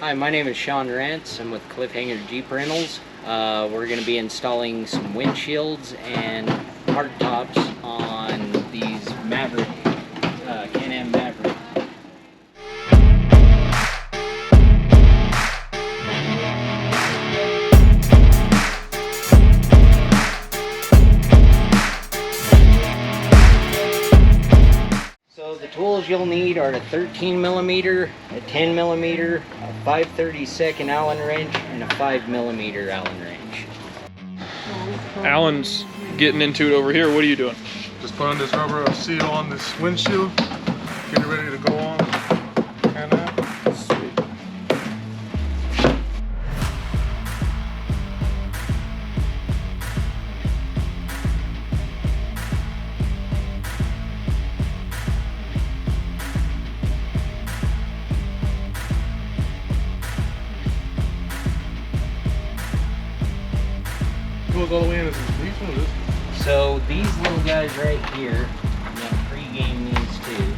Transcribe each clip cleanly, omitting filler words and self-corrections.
Hi, my name is Sean Rantz. I'm with Cliffhanger Jeep Rentals. We're going to be installing some windshields and hardtops on these Maverick, Can-Am Maverick. So the tools you'll need are a 13mm, a 10mm, a 5/32 Allen wrench, and a 5mm Allen wrench. Alan's getting into it over here. What are you doing? Just putting this rubber seal on this windshield, getting ready to go on. Sweet. Goes all the way in. Is these one or this? So these little guys right here, I'm going to pre-game these two.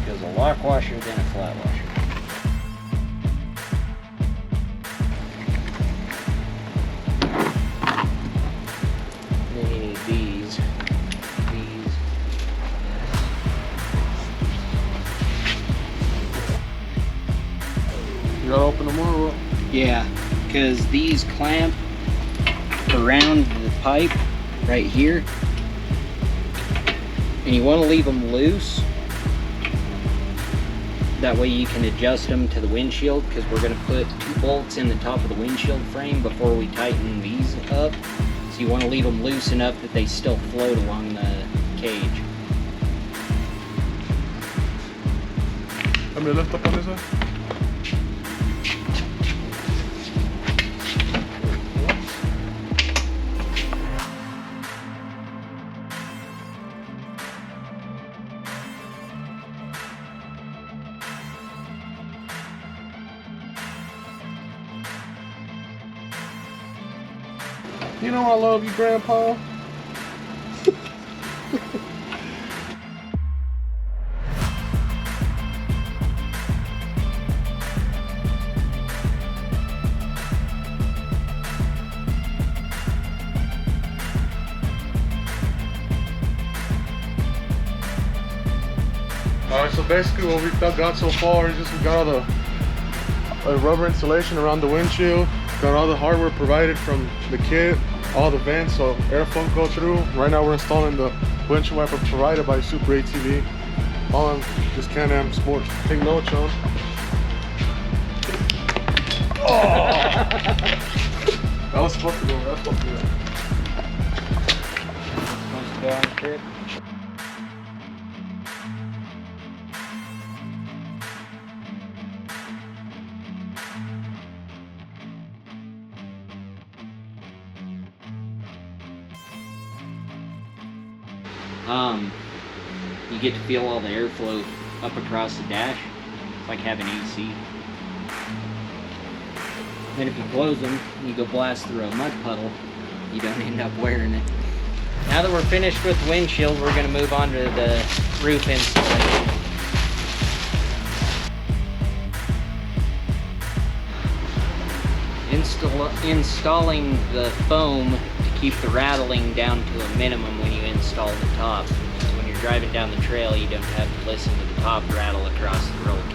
Goes a lock washer, then a flat washer. Then you need these. You gotta open them all up. Yeah, because these clamp around the pipe right here, and you want to leave them loose. That way you can adjust them to the windshield, because we're going to put 2 bolts in the top of the windshield frame before we tighten these up. So you want to leave them loose enough that they still float along the cage. Let me lift up on this side. You know I love you, Grandpa. Alright, so basically what we've got so far is just we got all the rubber insulation around the windshield, got all the hardware provided from the kit, all the vents so airflow go through. Right now we're installing the windshield wiper provided by Super ATV on this Can-Am Sports. Take notes, Sean. Oh! That was supposed to go. That was supposed to go. Supposed to go on the trip. You get to feel all the airflow up across the dash. It's like having AC. Then if you close them, you go blast through a mud puddle, you don't end up wearing it. Now that we're finished with the windshield, we're going to move on to the roof installation. Installing the foam to keep the rattling down to a minimum when you install the top. So when you're driving down the trail, you don't have to listen to the top rattle across the roll cage.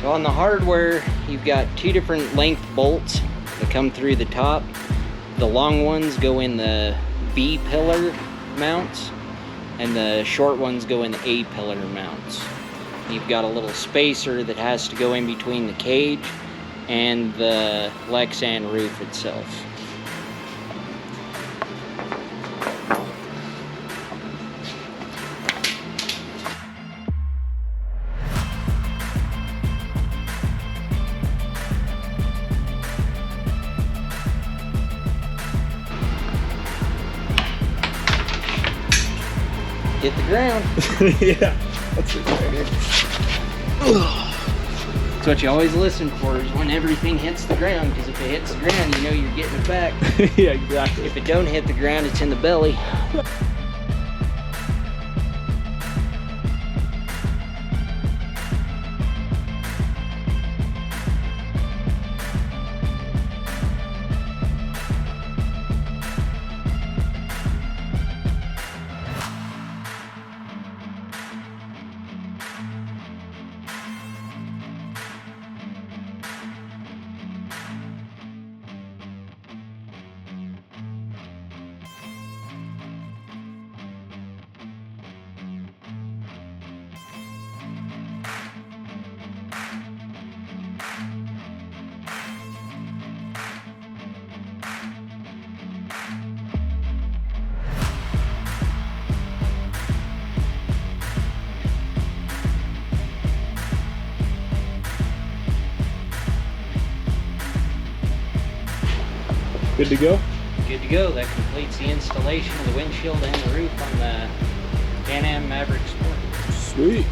So on the hardware, you've got two different length bolts that come through the top. The long ones go in the B pillar mounts, and the short ones go in the A pillar mounts. You've got a little spacer that has to go in between the cage and the Lexan roof itself. Hit the ground. Yeah, that's it right here. That's what you always listen for, is when everything hits the ground, because if it hits the ground, you know you're getting it back. Yeah, exactly. If it don't hit the ground, it's in the belly. Good to go? Good to go. That completes the installation of the windshield and the roof on the Can-Am Maverick Sport. Sweet.